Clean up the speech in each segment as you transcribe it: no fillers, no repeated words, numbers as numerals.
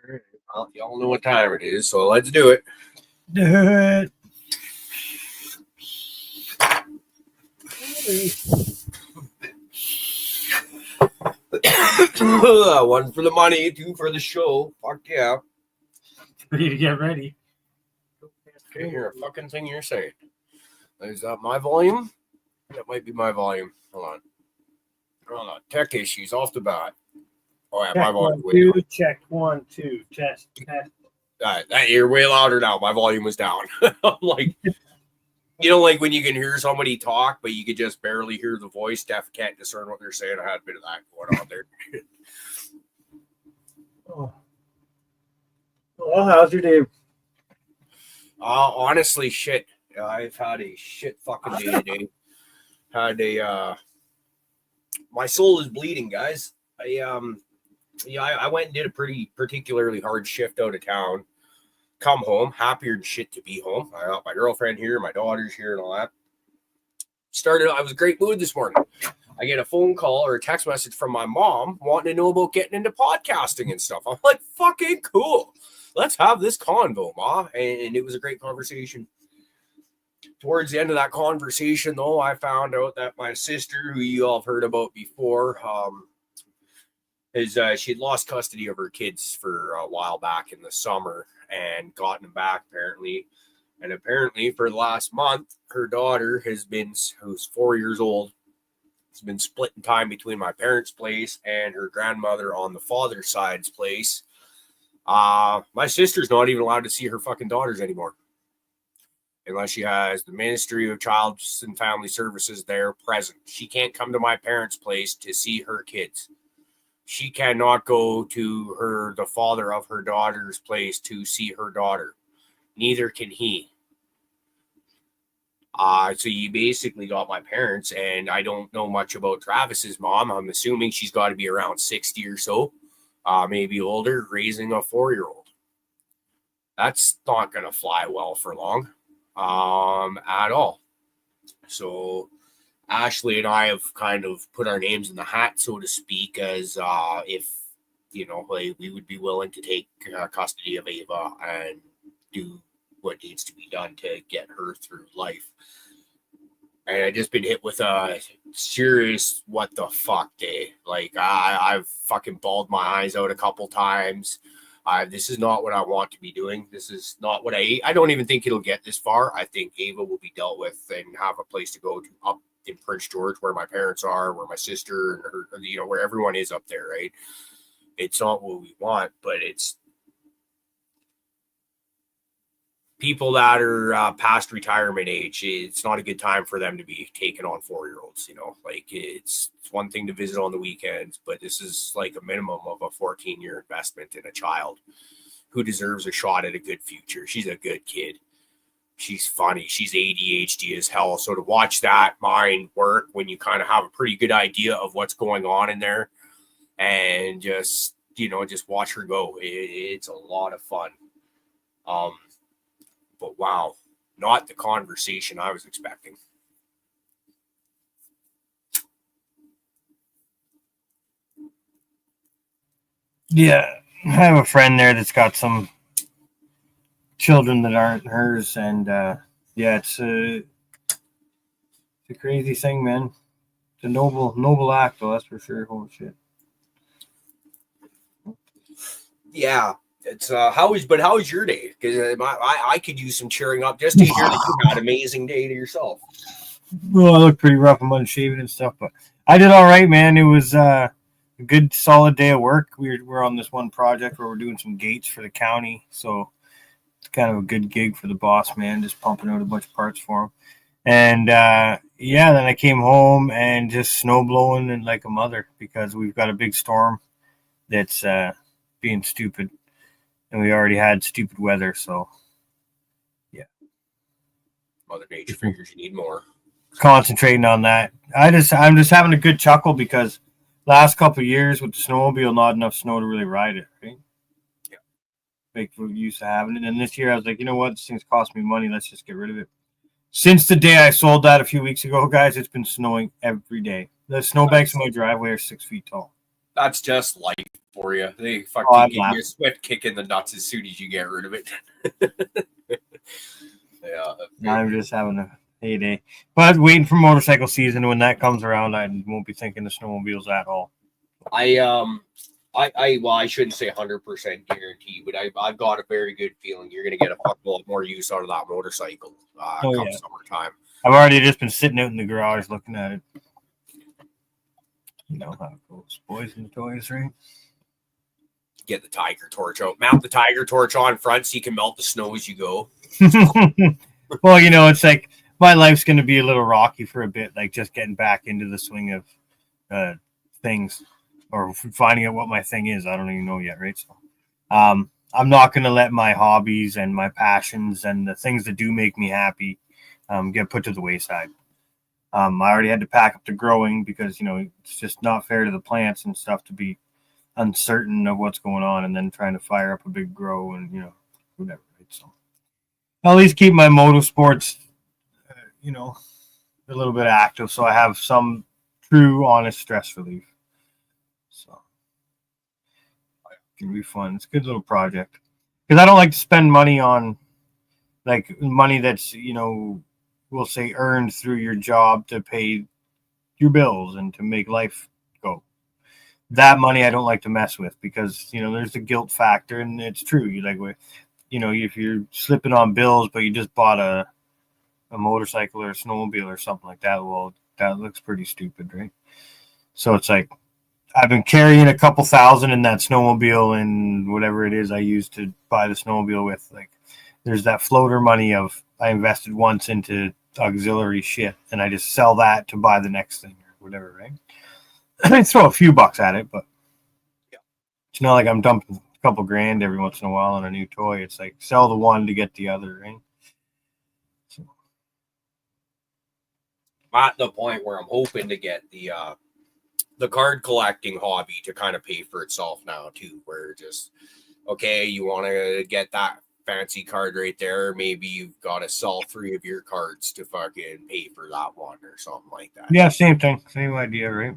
right. Well, y'all know what time it is, so let's do it. Do it. One for the money, two for the show. Fuck yeah. Ready to get ready. Can't hear a fucking thing you're saying. Is that my volume? That might be my volume. Hold on. Tech issues off the bat. Oh yeah, my volume's way down. Check 1, 2, test. You're way louder now. My volume was down. I'm like, like when you can hear somebody talk, but you could just barely hear the voice. Deaf can't discern what they're saying. I had a bit of that going on there. Oh. Well, how's your day? Honestly, shit. I've had a shit fucking day today. My soul is bleeding, guys. I went and did a pretty particularly hard shift out of town. Come home, happier than shit to be home. I got my girlfriend here, my daughter's here, and all that. I was in a great mood this morning. I get a phone call or a text message from my mom wanting to know about getting into podcasting and stuff. I'm like, fucking cool. Let's have this convo, Ma. And it was a great conversation. Towards the end of that conversation, though, I found out that my sister, who you all have heard about before, she had lost custody of her kids for a while back in the summer and gotten them back, apparently. And apparently, for the last month, her daughter who's 4 years old, has been splitting time between my parents' place and her grandmother on the father's side's place. My sister's not even allowed to see her fucking daughters anymore, unless she has the Ministry of Child and Family Services there present. She can't come to my parents' place to see her kids. She cannot go to the father of her daughter's place to see her daughter. Neither can he. So you basically got my parents, and I don't know much about Travis's mom. I'm assuming she's got to be around 60 or so, maybe older, raising a 4-year-old. That's not going to fly well for long, at all. So Ashley and I have kind of put our names in the hat, so to speak, as if, we would be willing to take custody of Ava and do what needs to be done to get her through life. And I just been hit with a serious what the fuck day. Like, I've fucking bawled my eyes out a couple times. This is not what I want to be doing. This is not what I don't even think it'll get this far. I think Ava will be dealt with and have a place to go to up in Prince George, where my parents are, where my sister and her, where everyone is up there, right? It's not what we want, but it's people that are past retirement age. It's not a good time for them to be taking on 4-year-olds, like it's one thing to visit on the weekends, but this is like a minimum of a 14-year investment in a child who deserves a shot at a good future. She's a good kid. She's funny. She's ADHD as hell. So to watch that mind work when you kind of have a pretty good idea of what's going on in there and just watch her go. It's a lot of fun. But wow, not the conversation I was expecting. Yeah, I have a friend there that's got some children that aren't hers, and it's a crazy thing, man. It's a noble act, though, that's for sure. Holy shit. Yeah, it's how is your day? Because I could use some cheering up just to hear that you had an amazing day to yourself. Well, I look pretty rough. I'm unshaven and stuff, but I did all right, man. It was a good, solid day of work. We're on this one project where we're doing some gates for the county, so it's kind of a good gig for the boss, man, just pumping out a bunch of parts for him. And then I came home and just snow blowing and like a mother, because we've got a big storm that's being stupid, and we already had stupid weather, so yeah. Mother Nature figures you need more. Concentrating on that. I'm just having a good chuckle, because last couple of years with the snowmobile, not enough snow to really ride it, right? Yeah. Make use of having it. And this year I was like, you know what? This thing's cost me money. Let's just get rid of it. Since the day I sold that a few weeks ago, guys, it's been snowing every day. The snowbanks in my driveway are 6 feet tall. That's just life, for you. They Oh, fucking I'm give you a laughing. sweat kick in the nuts as soon as you get rid of it. Yeah. I'm just having a heyday. But waiting for motorcycle season. When that comes around, I won't be thinking of snowmobiles at all. Well, I shouldn't say 100% guarantee, but I've got a very good feeling you're going to get a fuck lot more use out of that motorcycle Oh, come yeah. summertime. I've already just been sitting out in the garage looking at it. You know how it goes. Boys and toys, right? Get the Tiger Torch out. Mount the Tiger Torch on front so you can melt the snow as you go. Well, you know, it's like my life's going to be a little rocky for a bit, like just getting back into the swing of things or finding out what my thing is. I don't even know yet, right? So, I'm not going to let my hobbies and my passions and the things that do make me happy get put to the wayside. I already had to pack up the growing because, you know, it's just not fair to the plants and stuff to be uncertain of what's going on and then trying to fire up a big grow and, you know, whatever. Right? So I'll at least keep my motorsports, you know, a little bit active so I have some true, honest stress relief. So it can be fun. It's a good little project because I don't like to spend money on like money that's, you know, we'll say earned through your job to pay your bills and to make life go. That money I don't like to mess with because, you know, there's the guilt factor and it's true. You like, you know, if you're slipping on bills, but you just bought a motorcycle or a snowmobile or something like that, well, that looks pretty stupid, right? So it's like, I've been carrying a couple thousand in that snowmobile and whatever it is I used to buy the snowmobile with. Like, there's that floater money of I invested once into auxiliary shit and I just sell that to buy the next thing or whatever, right? I throw a few bucks at it, but Yeah. It's not like I'm dumping a couple grand every once in a while on a new toy. It's like sell the one to get the other, right? So. I'm at the point where I'm hoping to get the card collecting hobby to kind of pay for itself now too, where just okay, you want to get that fancy card right there, maybe you've got to sell 3 of your cards to fucking pay for that one or something like that. Yeah, same thing, same idea, right?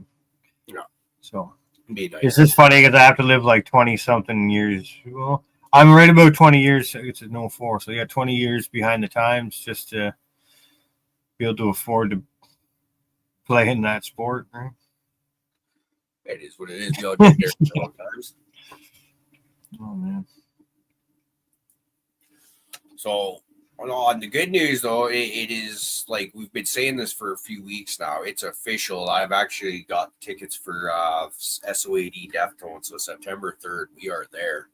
Yeah. So Be nice. It's just funny because I have to live like 20 something years. Well, I'm right about 20 years. It's a 04, so yeah, 20 years behind the times just to be able to afford to play in that sport, right? It is what it is. We all get there sometimes. Oh man. So, on the good news though, it is like we've been saying this for a few weeks now. It's official. I've actually got tickets for SOAD Deftones, so September 3rd. We are there.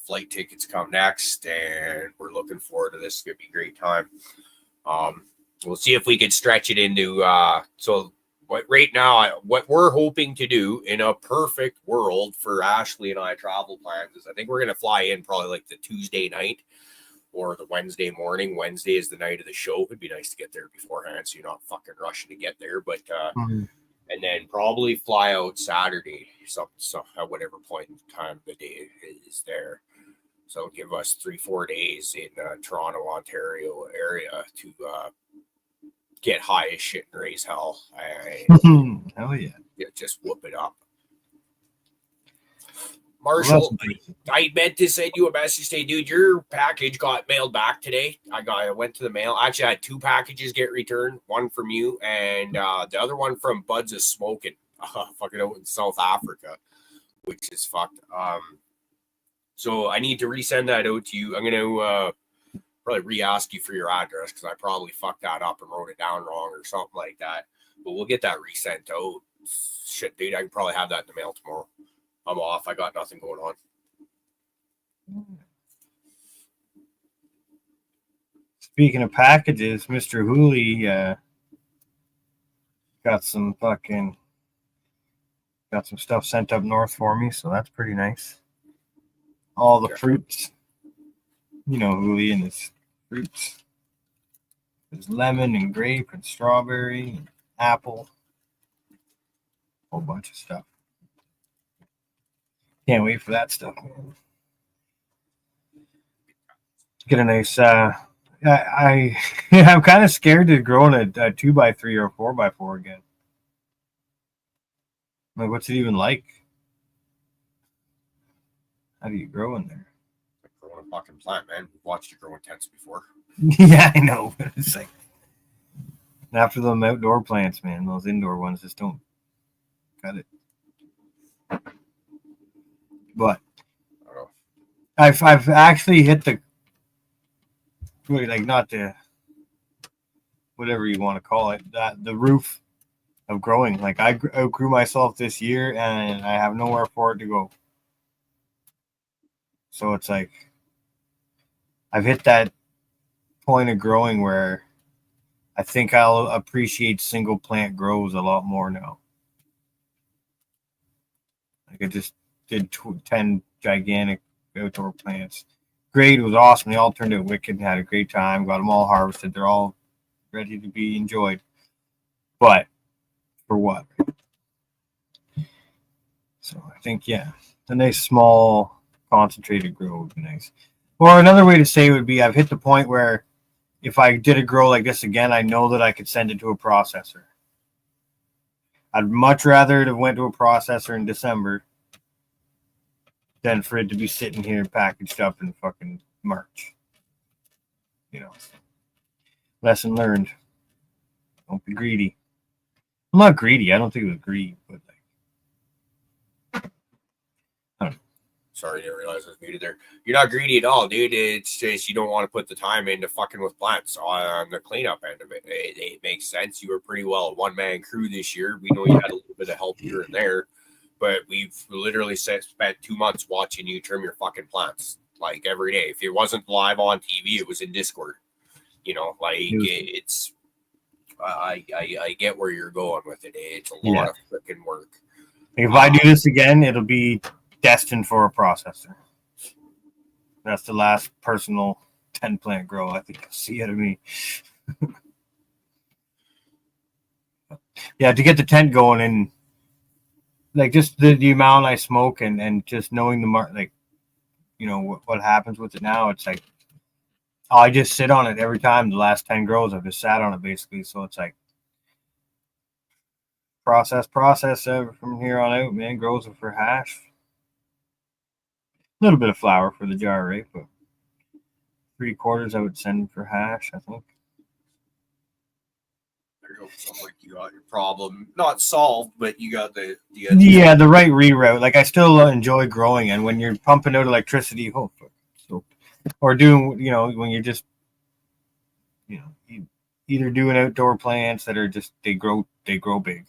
Flight tickets come next, and we're looking forward to this. It's gonna be a great time. We'll see if we could stretch it into right now, what we're hoping to do in a perfect world for Ashley and I travel plans is I think we're going to fly in probably like the Tuesday night or the Wednesday morning. Wednesday is the night of the show. It'd be nice to get there beforehand so you're not fucking rushing to get there. But and then probably fly out Saturday, so at whatever point in time the day is there. So give us 3-4 days in Toronto, Ontario area to get high as shit and raise hell. Hell yeah. Just whoop it up. Marshall, I meant to send you a message today, dude. Your package got mailed back today. I went to the mail. Actually, I had 2 packages get returned. One from you and the other one from Buds of Smoking, fucking out in South Africa, which is fucked. So I need to resend that out to you. I'm going to probably re-ask you for your address because I probably fucked that up and wrote it down wrong or something like that. But we'll get that resent out. Shit, dude, I can probably have that in the mail tomorrow. I'm off. I got nothing going on. Speaking of packages, Mr. Hooley got some stuff sent up north for me, so that's pretty nice. All the fruits. You know, Hooley and his fruits. There's lemon and grape and strawberry and apple. A whole bunch of stuff. Can't wait for that stuff, man. Get a nice I'm kind of scared to grow in a 2x3 or 4x4 again. Like, what's it even like? How do you grow in there? Like growing a fucking plant, man. We've watched you grow in tents before. Yeah, I know. It's like after them outdoor plants, man, those indoor ones just don't cut it. But I don't know. I've actually hit the like not the whatever you want to call it, that the roof of growing. Like I outgrew myself this year, and I have nowhere for it to go. So it's like I've hit that point of growing where I think I'll appreciate single plant grows a lot more now. Like I just did 10 gigantic outdoor plants. Grade was awesome. They all turned out wicked and had a great time. Got them all harvested. They're all ready to be enjoyed. But for what? So I think, yeah, a nice small concentrated grow would be nice. Or another way to say it would be I've hit the point where if I did a grow like this again, I know that I could send it to a processor. I'd much rather it have went to a processor in December than for it to be sitting here packaged up in fucking March. You know, lesson learned. Don't be greedy. I'm not greedy. I don't think it was greed, but like, I don't know. Sorry, I didn't realize I was muted there. You're not greedy at all, dude. It's just you don't want to put the time into fucking with plants on the cleanup end of it. It makes sense. You were pretty well a one-man crew this year. We know you had a little bit of help here and there, but we've literally spent 2 months watching you trim your fucking plants like every day. If it wasn't live on TV, it was in Discord. You know, like it's. I get where you're going with it. It's a lot of freaking work. If I do this again, it'll be destined for a processor. That's the last personal 10 plant grow I think you'll see out of me. Yeah, to get the tent going and like just the amount I smoke and just knowing the like, you know, what happens with it now, it's like I just sit on it every time. The last 10 grows, I've just sat on it basically. So it's like process from here on out, man. Grows it for hash. A little bit of flour for the jar, right? But 3/4 I would send for hash, I think. There you go. Sounds like you got your problem not solved, but you got the right reroute. Like I still enjoy growing, and when you're pumping out electricity, or doing, you know, when you're just, you know, either doing outdoor plants that are just they grow big,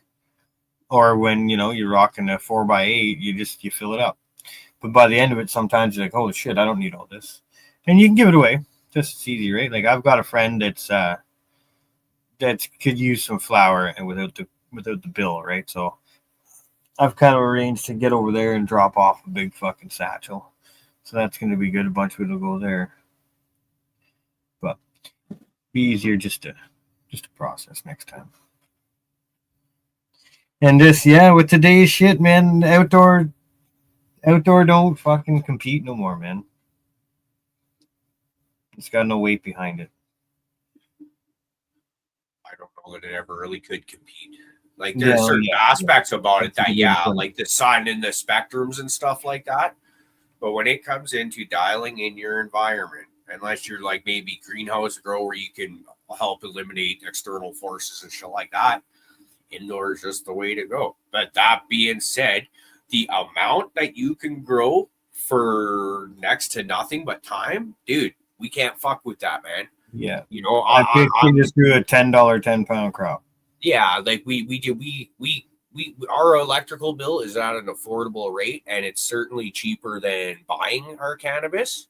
or when, you know, you're rocking a 4x8, you fill it up. But by the end of it, sometimes you're like, holy shit, I don't need all this, and you can give it away. Just as easy, right? Like I've got a friend that could use some flour and without the bill, right? So I've kind of arranged to get over there and drop off a big fucking satchel. So that's going to be good. A bunch of it will go there, but be easier just to process next time. And this, yeah, with today's shit, man, outdoor don't fucking compete no more, man. It's got no weight behind it. I don't know that it ever really could compete. Like there's certain aspects about it that like the sun and the spectrums and stuff like that. But when it comes into dialing in your environment, unless you're like maybe greenhouse grow where you can help eliminate external forces and shit like that, indoor is just the way to go. But that being said, the amount that you can grow for next to nothing but time, dude, we can't fuck with that, man. Yeah, you know, I just do a $10 10-pound crop. Yeah, like we our electrical bill is at an affordable rate, and it's certainly cheaper than buying our cannabis.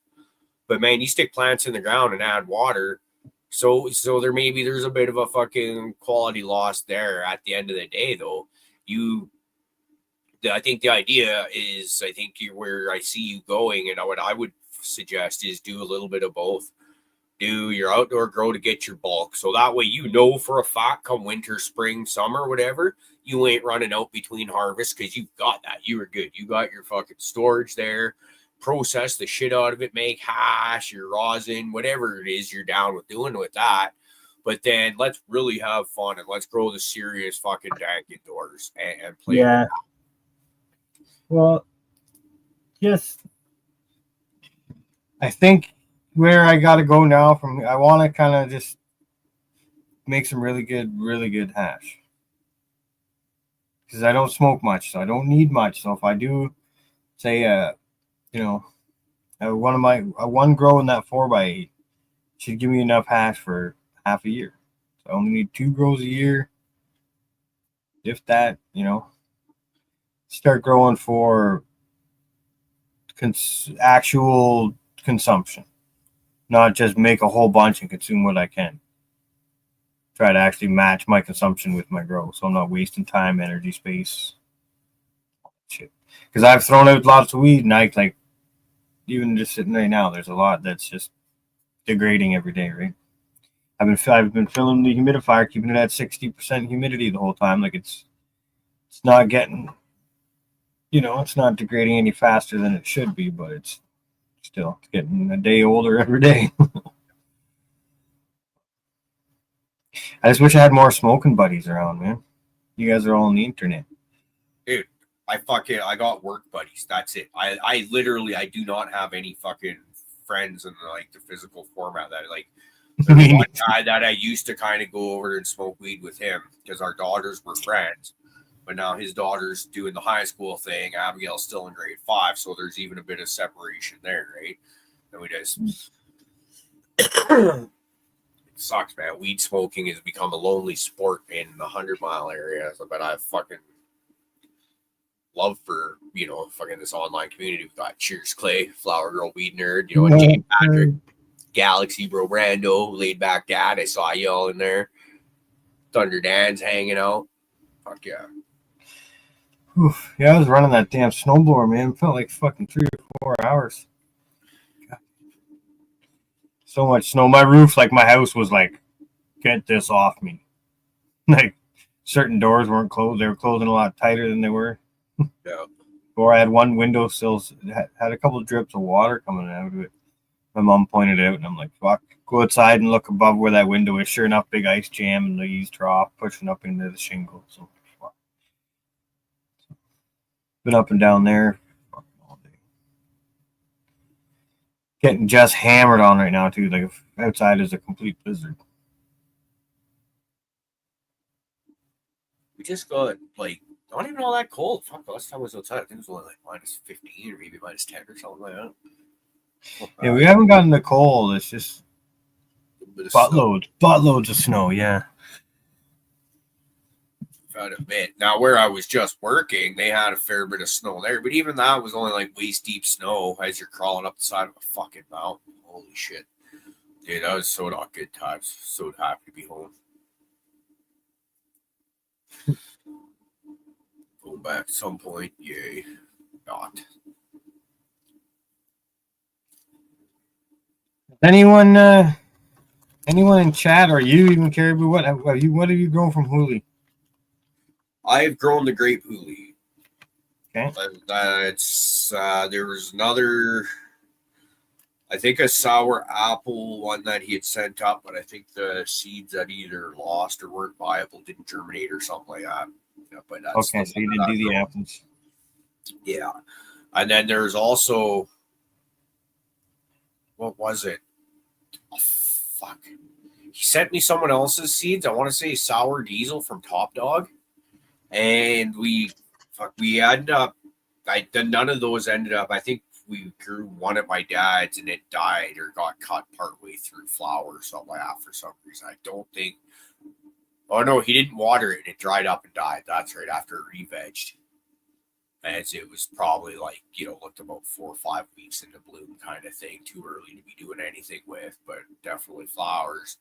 But man, you stick plants in the ground and add water, so there's a bit of a fucking quality loss there at the end of the day, though. I think the idea is, I think where I see you going, and what I would suggest is do a little bit of both. Do your outdoor grow to get your bulk, so that way you know for a fact come winter, spring, summer, whatever, you ain't running out between harvests because you've got that. You were good. You got your fucking storage there. Process the shit out of it, make hash, your rosin, whatever it is you're down with doing with that. But then let's really have fun and let's grow the serious fucking dank indoors and play. Yeah. Well, yes. I think where I got to go now from, I want to kind of just make some really good hash. Because I don't smoke much, so I don't need much. So if I do, say, one grow in that 4x8 should give me enough hash for half a year. So I only need 2 grows a year. If that, start growing for actual consumption, not just make a whole bunch and consume what I can. Try to actually match my consumption with my grow, so I'm not wasting time, energy, space, shit. Because I've thrown out lots of weed, and I like, even just sitting right now, there's a lot that's just degrading every day, right? I've been filling the humidifier, keeping it at 60% humidity the whole time. Like it's not getting, it's not degrading any faster than it should be, but it's still getting a day older every day. I just wish I had more smoking buddies around, man. You guys are all on the internet. Dude, I got work buddies. That's it. I literally, I do not have any fucking friends in like the physical format that like. There's one guy that I used to kind of go over and smoke weed with him because our daughters were friends. But now his daughter's doing the high school thing. Abigail's still in grade 5, so there's even a bit of separation there, right? And we just it sucks, man. Weed smoking has become a lonely sport in the 100-mile area. But I fucking love for fucking this online community. We've got Cheers Clay, Flower Girl Weed Nerd, Jay Patrick, Galaxy Bro Brando, Laid Back Dad. I saw y'all in there. Thunder Dan's hanging out. Fuck yeah. Oof, yeah, I was running that damn snowblower, man. It felt like fucking 3 or 4 hours. God. So much snow. My roof, like my house, was like, get this off me. Like certain doors weren't closed. They were closing a lot tighter than they were. Yeah. Or I had one window sill had a couple of drips of water coming out of it. My mom pointed it out, and I'm like, fuck. Go outside and look above where that window is. Sure enough, big ice jam and the eaves trough pushing up into the shingle. So, fuck. Been up and down there all day. Getting just hammered on right now, too. Like, outside is a complete blizzard. We just got, like, not even all that cold. Fuck, last time I was outside, I think it was only like minus 15 or maybe minus 10 or something like that. Yeah, we haven't gotten the cold. It's just buttloads of snow, yeah. Found a bit. Now, where I was just working, they had a fair bit of snow there, but even that was only like waist deep snow as you're crawling up the side of a fucking mountain. Holy shit. Dude, that was so not good times. So happy to be home. Go back at some point. Yay. Not. Anyone in chat or you even Caribou? What have you grown from Huli? I've grown the grape Huli. Okay. There was another, I think a sour apple one that he had sent up, but I think the seeds that either lost or weren't viable didn't germinate or something like that. Yeah, but that's okay, so you didn't do the apples. Yeah. And then there's also, what was it? Oh, fuck. He sent me someone else's seeds. I want to say sour diesel from Top Dog. And we ended up, none of those ended up, I think we grew one at my dad's and it died or got cut partway through flower or something like that for some reason. I don't think, oh no, he didn't water it and it dried up and died. That's right, after it re-vegged. As it was probably like, looked about 4 or 5 weeks into bloom kind of thing. Too early to be doing anything with, but definitely flowers.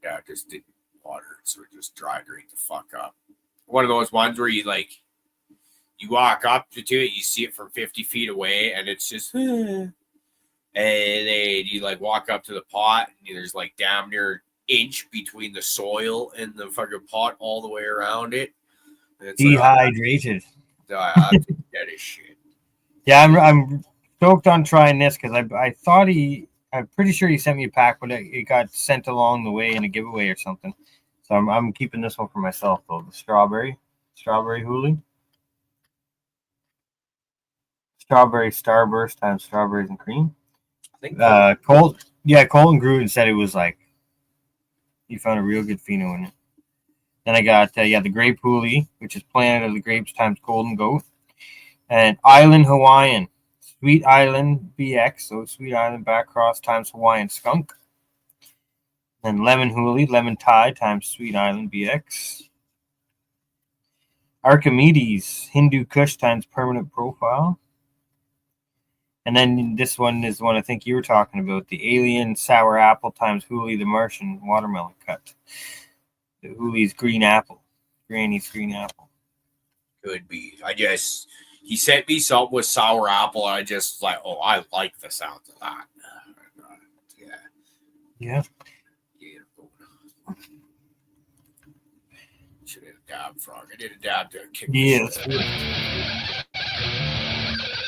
Yeah, just didn't water it, so it just dried right the fuck up. One of those ones where you walk up to it, you see it from 50 feet away, and it's just, and then you walk up to the pot, and there's damn near inch between the soil and the fucking pot all the way around it. Dehydrated. I have to get his shit. Yeah, I'm stoked on trying this because I thought I'm pretty sure he sent me a pack, but it got sent along the way in a giveaway or something. So I'm keeping this one for myself though. The strawberry Huli, strawberry starburst times strawberries and cream. think Colton Gruden said it was like he found a real good pheno in it. Then I got the Grape Hoolie, which is Planet of the Grapes times Golden Goat, and Island Hawaiian, Sweet Island BX, so Sweet Island Backcross times Hawaiian Skunk. Then Lemon Hoolie, Lemon Tie times Sweet Island BX. Archimedes, Hindu Kush times Permanent Profile. And then this one is the one I think you were talking about, the Alien Sour Apple times Hoolie the Martian Watermelon Cut. The Hoolie's Green Apple. Granny's Green Apple. Could be. He sent me something with sour apple, and I just was like, oh, I like the sound of that. Yeah. Should have a dab frog. I did a dab to kick. Yeah.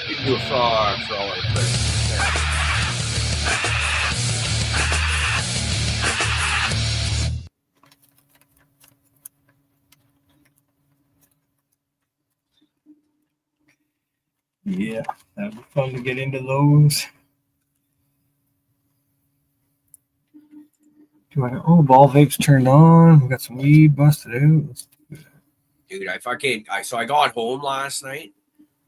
Give you a frog for all our friends. Yeah, that'd be fun to get into those. Ball vape's turned on. We got some weed busted out. Dude, I got home last night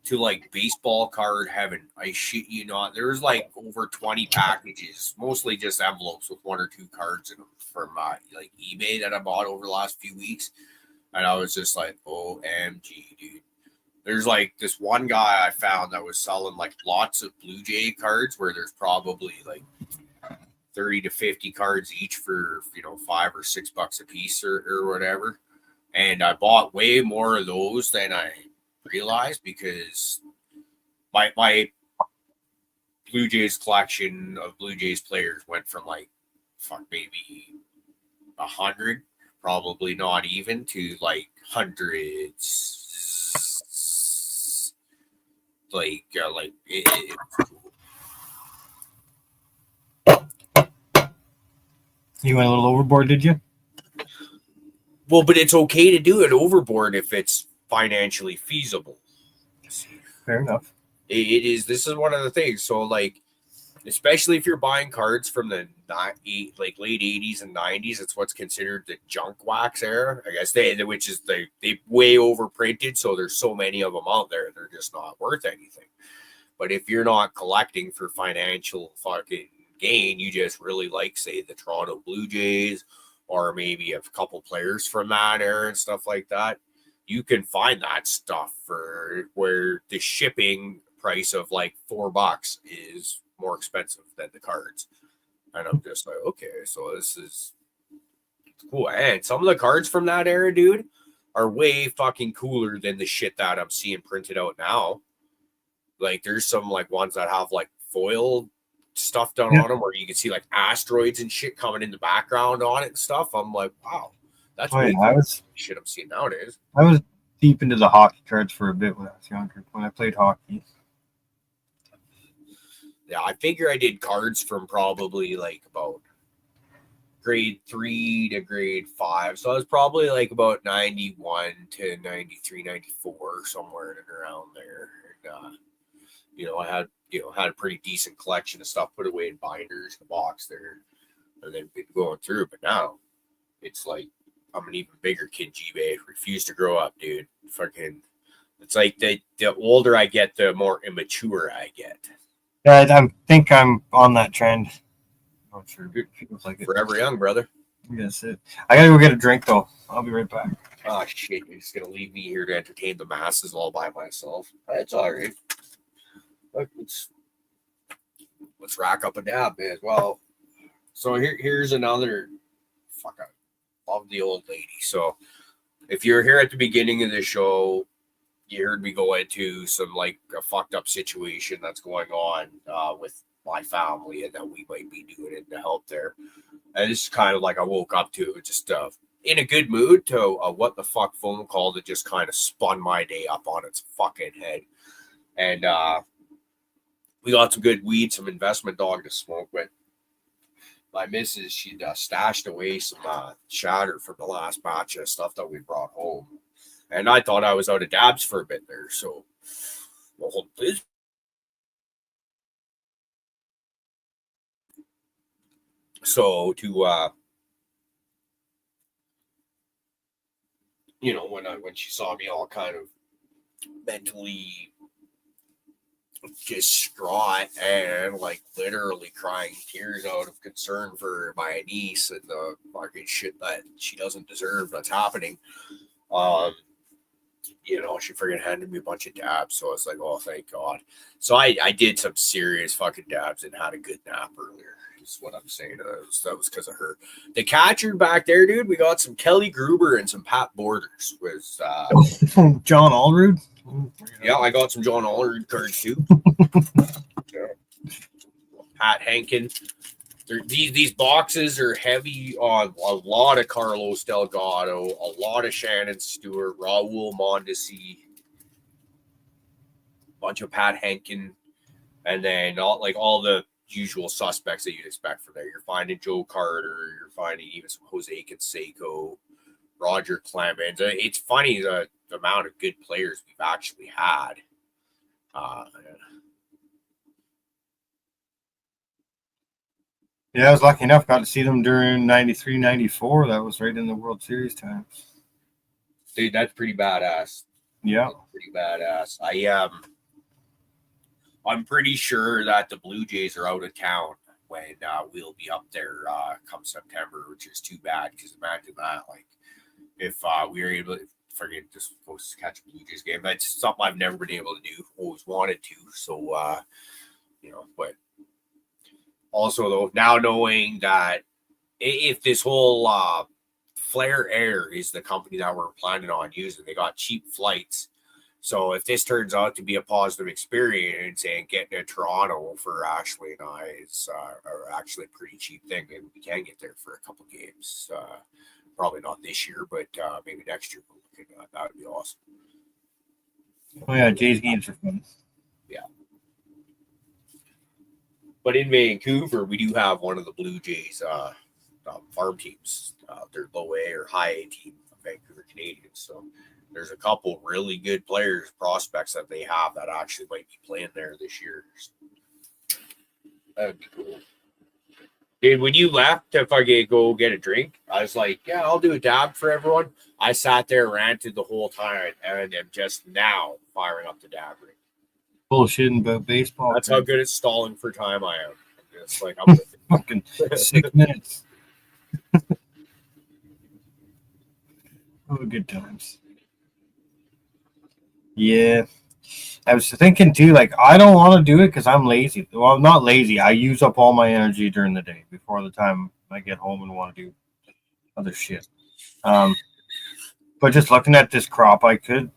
to like baseball card heaven. I shit you not. There was like over 20 packages, mostly just envelopes with 1 or 2 cards in them from like eBay that I bought over the last few weeks. And I was just like, OMG, dude. There's like this one guy I found that was selling like lots of Blue Jay cards where there's probably like 30 to 50 cards each for, $5 or $6 a piece or whatever. And I bought way more of those than I realized because my Blue Jays collection of Blue Jays players went from like maybe 100, probably not even, to like hundreds. You went a little overboard, did you? Well, but it's okay to do it overboard if it's financially feasible. Fair enough. It is. This is one of the things. So, like, especially if you're buying cards from the late 80s and 90s, it's what's considered the junk wax era. I guess they way overprinted. So there's so many of them out there, they're just not worth anything. But if you're not collecting for financial fucking gain, you just really like, say, the Toronto Blue Jays, or maybe a couple players from that era and stuff like that, you can find that stuff for where the shipping price of like $4 is more expensive than the cards. And I'm just like, okay, so this is cool. And some of the cards from that era, dude, are way fucking cooler than the shit that I'm seeing printed out now. Like, there's some like ones that have like foil stuff done on them where you can see like asteroids and shit coming in the background on it and stuff. I'm like, wow, that's way cooler shit I'm seeing nowadays. I was deep into the hockey cards for a bit when I was younger, when I played hockey. Yeah, I figure I did cards from probably like about grade 3 to grade 5. So I was probably like about 91 to 93, 94, somewhere in and around there. And, I had a pretty decent collection of stuff put away in binders in the box there, and then been going through. But now it's like I'm an even bigger kid. G-Bay refuse to grow up, dude. Fucking, it's like the older I get, the more immature I get. Yeah, I think I'm on that trend. I'm not sure. It feels like it. Forever young, brother. That's it. I gotta go get a drink though. I'll be right back. Oh shit! You're just gonna leave me here to entertain the masses all by myself. That's all right. Let's rack up a dab, man. Well, so here's another. Fuck, I love the old lady. So if you're here at the beginning of the show, you heard me go into some like a fucked up situation that's going on with my family, and that we might be doing it to help there. And this is kind of like I woke up to just in a good mood to a what the fuck phone call that just kind of spun my day up on its fucking head. And we got some good weed, some investment dog to smoke with. My missus, she'd stashed away some shatter from the last batch of stuff that we brought home. And I thought I was out of dabs for a bit there. So, well, So to when she saw me all kind of mentally distraught and like literally crying tears out of concern for my niece and the fucking shit that she doesn't deserve that's happening. She freaking handed me a bunch of dabs, so I was like, oh, thank God. So I did some serious fucking dabs and had a good nap earlier. Is what I'm saying. That was because of her. The catcher back there, dude. We got some Kelly Gruber and some Pat Borders. Was John Allrood? Yeah, I got some John Allrood cards too. Pat Henkin. These boxes are heavy on a lot of Carlos Delgado, a lot of Shannon Stewart, Raul Mondesi, a bunch of Pat Henkin, and then all the usual suspects that you'd expect from there. You're finding Joe Carter, you're finding even some Jose Canseco, Roger Clemens. It's funny the amount of good players we've actually had. Yeah, I was lucky enough. Got to see them during 93, 94. That was right in the World Series times. Dude, that's pretty badass. Yeah. That's pretty badass. I'm pretty sure that the Blue Jays are out of town when we'll be up there come September, which is too bad because imagine that. Like, if we were able to just go catch a Blue Jays game, that's something I've never been able to do. Always wanted to. So, but also though, now knowing that if this whole Flair Air is the company that we're planning on using, they got cheap flights. So if this turns out to be a positive experience and getting to Toronto for Ashley and I is actually a pretty cheap thing, and we can get there for a couple games. Probably not this year, but maybe next year. That would be awesome. Oh yeah, Jays games are fun. Yeah. But in Vancouver, we do have one of the Blue Jays farm teams. They're low A or high A team of Vancouver Canadians. So there's a couple really good players, prospects that they have that actually might be playing there this year. That would be cool. Dude, when you left to fucking go get a drink, I was like, yeah, I'll do a dab for everyone. I sat there, ranted the whole time, and am just now firing up the dab ring. Bullshitting about baseball. That's how good at stalling for time I am. It's like I'm fucking 6 minutes. Oh, good times. Yeah. I was thinking too, like, I don't want to do it because I'm lazy. Well, I'm not lazy. I use up all my energy during the day before the time I get home and want to do other shit. But just looking at this crop, I don't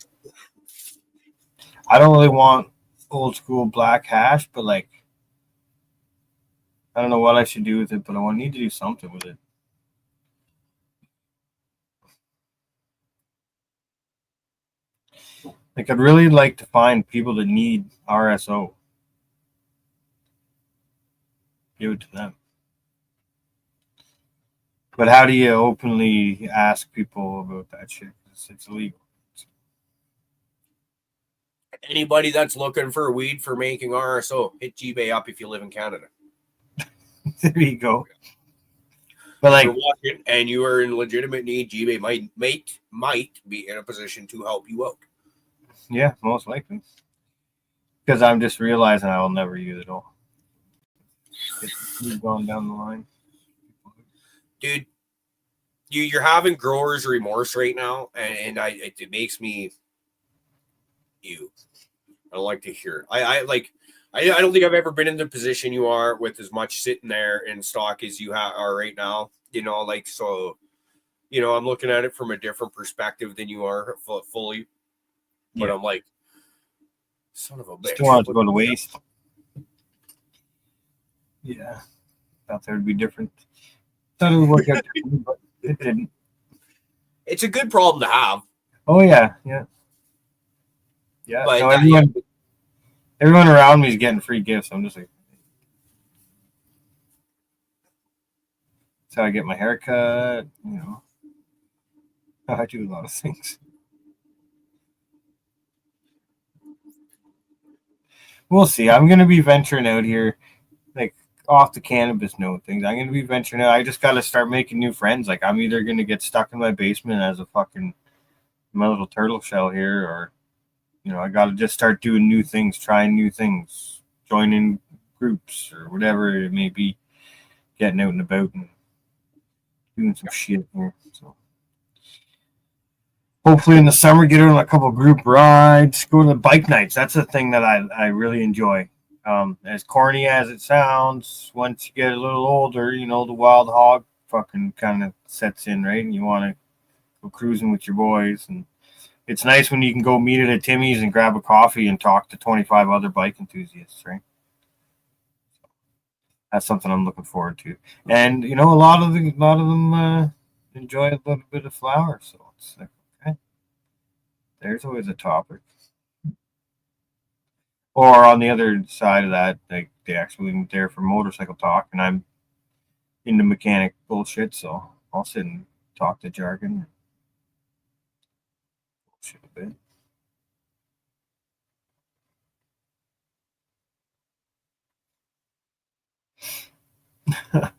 really want old school black hash, but like, I don't know what I should do with it, but I need to do something with it. Like, I'd really like to find people that need RSO. Give it to them. But how do you openly ask people about that shit? It's illegal. Anybody that's looking for weed for making RSO, hit G-Bay up if you live in Canada. There you go. But like, and you are in legitimate need, G-Bay might be in a position to help you out. Yeah, most likely. Because I'm just realizing I will never use it all. It's going down the line. Dude, you're having grower's remorse right now, and it makes me ew. I don't like to hear it. I don't think I've ever been in the position you are with as much sitting there in stock as you are right now. So, I'm looking at it from a different perspective than you are fully. But yeah. I'm like, son of a bitch. Still want to go to waste. Yeah. Thought there would be different. Thought it would work out differently, but it didn't. It's a good problem to have. Oh, yeah. Yeah. Yeah. But so everyone around me is getting free gifts. I'm just like, that's how I get my haircut. I do a lot of things. We'll see. I'm going to be venturing out here. Like, off the cannabis note things. I'm gonna be venturing out. I just gotta start making new friends. Like I'm either gonna get stuck in my basement as a fucking my little turtle shell here, or I gotta just start doing new things, trying new things, joining groups or whatever it may be, getting out and about and doing some shit here. So hopefully in the summer get on a couple group rides, go to the bike nights. That's the thing that I really enjoy. As corny as it sounds, once you get a little older, the wild hog fucking kind of sets in, right? And you want to go cruising with your boys. And it's nice when you can go meet at a Timmy's and grab a coffee and talk to 25 other bike enthusiasts, right? That's something I'm looking forward to. And, a lot of them enjoy a little bit of flower. So it's like, okay, there's always a topic. Or on the other side of that, they actually there for motorcycle talk, and I'm into mechanic bullshit, so I'll sit and talk to jargon. Bullshit a bit. I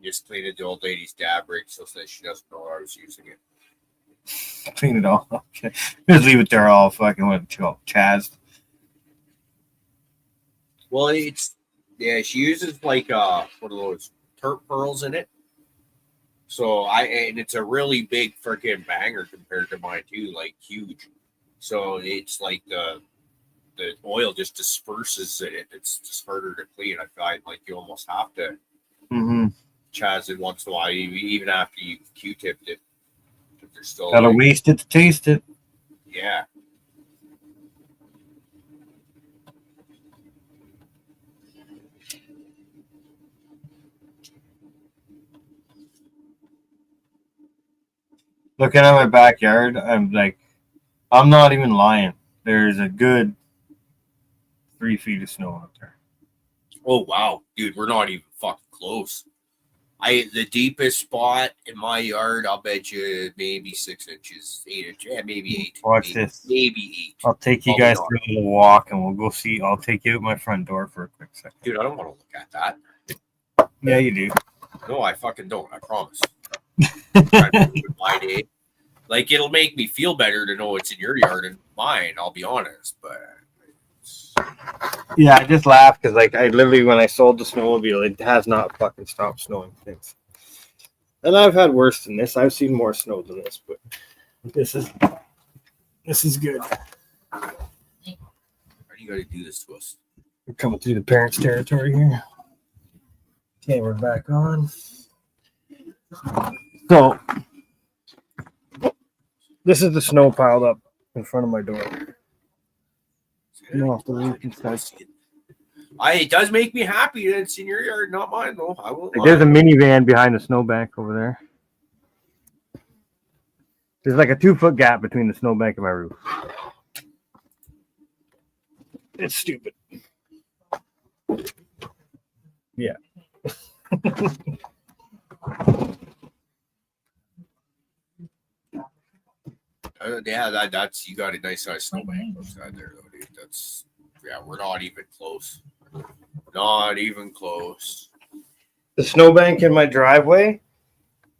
just cleaned the old lady's dab rig so that she doesn't know I was using it. Clean it all up. Okay. Just leave it there all fucking chaz. Well, she uses like one of those turp pearls in it. So and it's a really big freaking banger compared to mine too, like huge. So it's like the oil just disperses in it. It's just harder to clean. I find like you almost have to chaz it once in a while, even after you Q-tipped it. Still gotta waste it to taste it. Yeah. Looking at my backyard, I'm not even lying. There's a good 3 feet of snow out there. Oh wow, dude, we're not even fucking close. The deepest spot in my yard, I'll bet you maybe 6 inches, 8 inches, maybe 8. Watch this. Maybe 8. I'll take you guys for a little walk, and we'll go see. I'll take you out my front door for a quick second. Dude, I don't want to look at that. Yeah, you do. No, I fucking don't. I promise. My day. Like, it'll make me feel better to know it's in your yard and mine, I'll be honest, but... Yeah, I just laughed because, I literally, when I sold the snowmobile, it has not fucking stopped snowing since. And I've had worse than this. I've seen more snow than this, but this is good. Why do you got to do this to us? We're coming through the parents' territory here. Okay, we're back on. So, this is the snow piled up in front of my door. No, it does make me happy that it's in your yard, not mine though. I won't. There's a minivan behind the snowbank over there. There's like a 2-foot gap between the snowbank and my roof. It's stupid. Yeah. That's you got a nice size snowbank outside there though, dude. We're not even close. Not even close. The snowbank in my driveway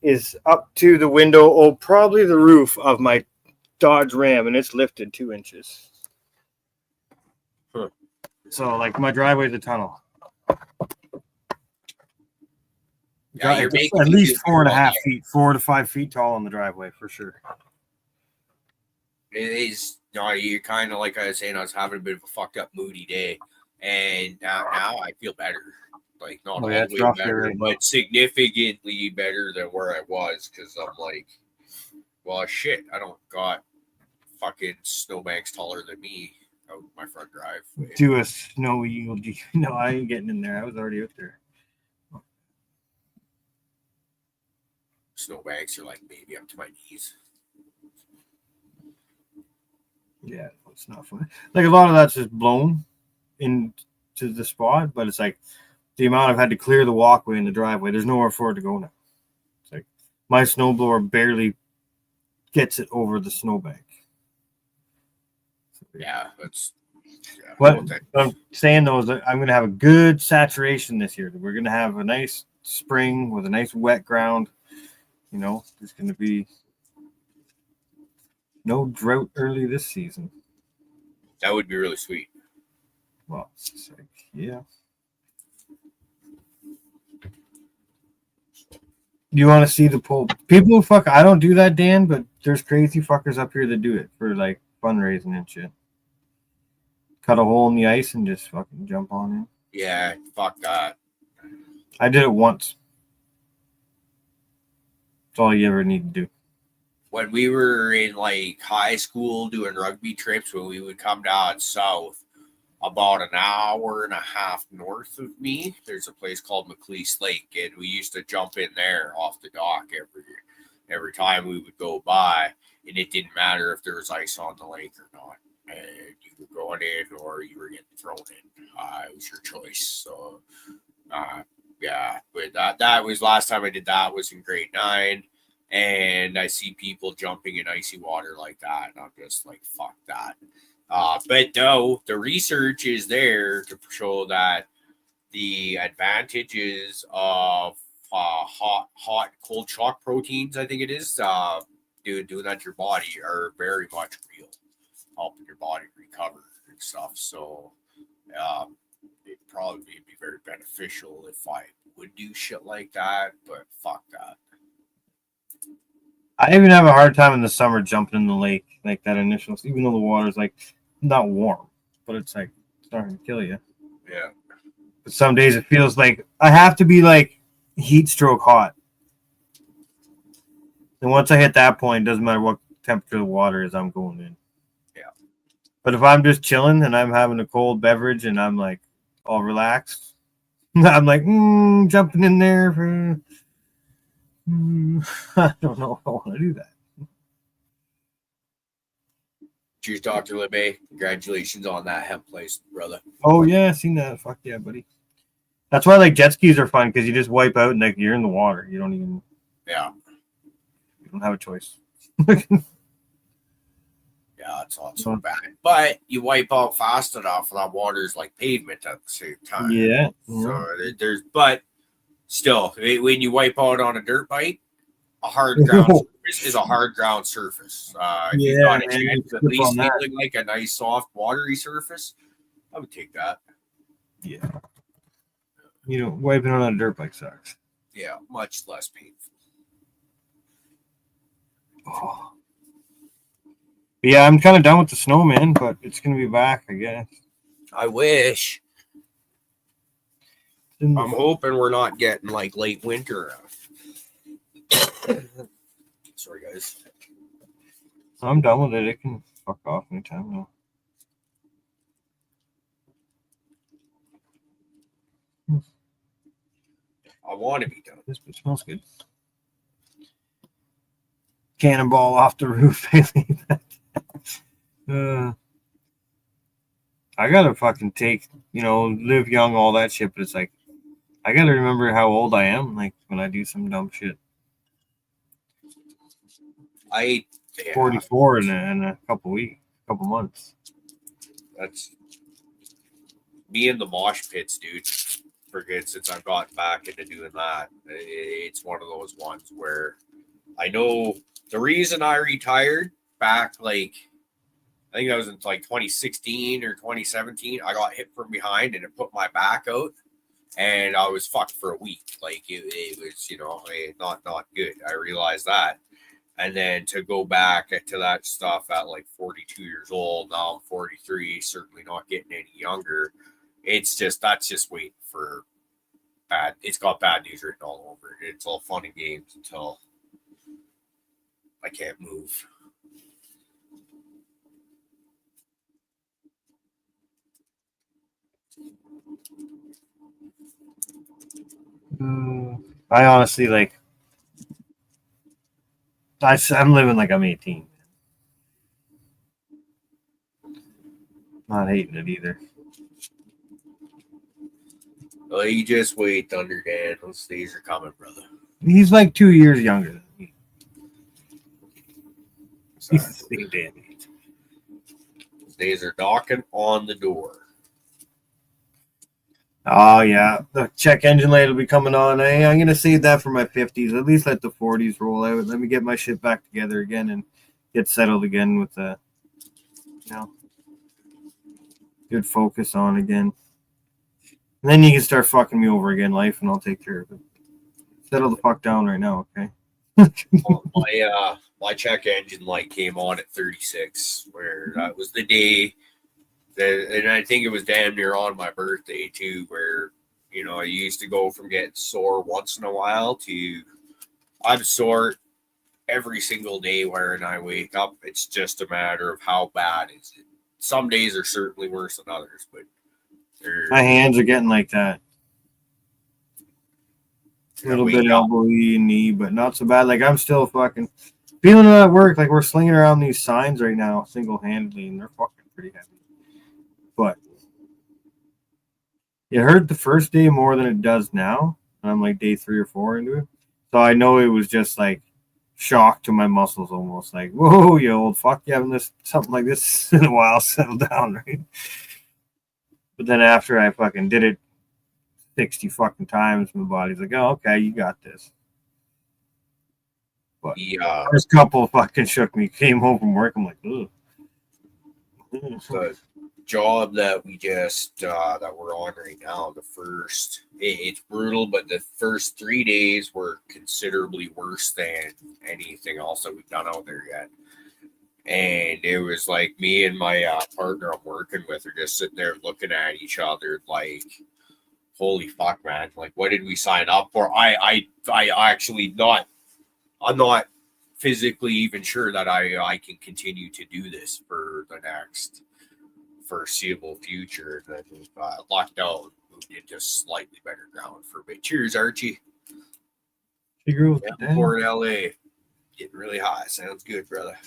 is up to the window, probably the roof of my Dodge Ram, and it's lifted 2 inches. Huh. So, my driveway's a tunnel. Yeah, you're making at least 4.5 feet, 4 to 5 feet tall on the driveway for sure. It is. You're kind of like I was saying. I was having a bit of a fucked up, moody day, and now I feel better. Like not all the way better, but significantly better than where I was. Because I'm like, well, shit. I don't got fucking snowbanks taller than me out my front driveway. Do a snow yield. No, I ain't getting in there. I was already out there. Snowbanks are like maybe up to my knees. Yeah, it's not fun. A lot of that's just blown into the spot, but it's the amount I've had to clear the walkway in the driveway. There's nowhere for it to go now. It's my snowblower barely gets it over the snowbank. Yeah, that's Yeah, What I'm saying though is that I'm going to have a good saturation this year. We're going to have a nice spring with a nice wet ground. You know, there's going to be no drought early this season. that would be really sweet. Well, it's like, yeah. You want to see the poll? People who fuck, I don't do that, Dan, but there's crazy fuckers up here that do it for like fundraising and shit. Cut a hole in the ice and just fucking jump on in. Yeah, fuck that. I did it once. That's all you ever need to do. When we were in like high school doing rugby trips, when we would come down south, about an hour and a half north of me, there's a place called McLeese Lake, and we used to jump in there off the dock every time we would go by, and it didn't matter if there was ice on the lake or not. And you were going in or you were getting thrown in. It was your choice. So, yeah, but that was last time I did that was in grade 9. And I see people jumping in icy water like that, and I'm just like, fuck that. But no, the research is there to show that the advantages of cold shock proteins, I think it is, doing that to your body are very much real, helping your body recover and stuff. So it'd probably be very beneficial if I would do shit like that, but fuck that. I even have a hard time in the summer jumping in the lake, like that initial, even though the water's like not warm, but it's like starting to kill you. Yeah. But some days it feels like I have to be like heat stroke hot. And once I hit that point, it doesn't matter what temperature the water is, I'm going in. Yeah. But if I'm just chilling and I'm having a cold beverage and I'm like all relaxed, I'm like jumping in there for. I don't know if I want to do that. Cheers, Dr. LeBay. Congratulations on that hemp place, brother. Oh, yeah, I seen that. Fuck yeah, buddy. That's why like jet skis are fun because you just wipe out and like you're in the water. You don't even. Yeah. You don't have a choice. Yeah, it's not so bad. But you wipe out fast enough, that water's like pavement at the same time. Yeah. So but still, when you wipe out on a dirt bike, a hard ground surface is a hard ground surface. If you got a chance at least feeling like a nice, soft, watery surface, I would take that. Yeah. You know, wiping on a dirt bike sucks. Yeah, much less painful. Oh. Yeah, I'm kind of done with the snow, man, but it's going to be back, I guess. I wish. I'm hoping we're not getting like late winter. Sorry, guys. I'm done with it. It can fuck off anytime now. I want to be done. This smells good. Cannonball off the roof. I gotta fucking take, live young, all that shit, but it's like, I gotta remember how old I am, like, when I do some dumb shit. 44 in a couple months. That's me in the mosh pits, dude. Forget since I've gotten back into doing that. It's one of those ones where I know the reason I retired back, like, I think that was in like 2016 or 2017. I got hit from behind and it put my back out, and I was fucked for a week. Like it was, not good. I realized that. And then to go back to that stuff at like 42 years old, now I'm 43, certainly not getting any younger. That's just waiting for bad. It's got bad news written all over it. It's all fun and games until I can't move. I honestly I'm living like I'm 18. Not hating it either. Well, you just wait, Thundercan. Those days are coming, brother. He's like 2 years younger than me. He's the same damn age. Days are knocking on the door. Oh yeah, the check engine light will be coming on. I'm gonna save that for my 50s. At least let the 40s roll out. Let me get my shit back together again and get settled again with the, good focus on again. And then you can start fucking me over again, life, and I'll take care of it. Settle the fuck down right now, okay? My check engine light came on at 36, where that was the day that, and I think it was damn near on my birthday too, where I used to go from getting sore once in a while to I'm sore every single day when I wake up. It's just a matter of how bad is it. Some days are certainly worse than others, but my hands are getting like that. A little bit elbowy and knee, but not so bad. Like I'm still fucking feeling it at work. Like we're slinging around these signs right now, single-handedly, and they're fucking pretty heavy. But it hurt the first day more than it does now. And I'm like day 3 or 4 into it, so I know it was just like shock to my muscles, almost like, whoa, you old fuck, you haven't listened to something like this in a while. Settle down, right? But then after I fucking did it 60 fucking times, my body's like, oh, okay, you got this. But first couple fucking shook me. Came home from work, I'm like, ugh. The job that we just that we're on right now, it's brutal, but the first 3 days were considerably worse than anything else that we've done out there yet. And it was like me and my partner I'm working with are just sitting there looking at each other like, holy fuck, man! Like, what did we sign up for? I actually I'm not physically even sure that I can continue to do this for the next foreseeable future. That we've locked out, moved into slightly better ground for a bit. Cheers, Archie. Port LA, getting really hot. Sounds good, brother.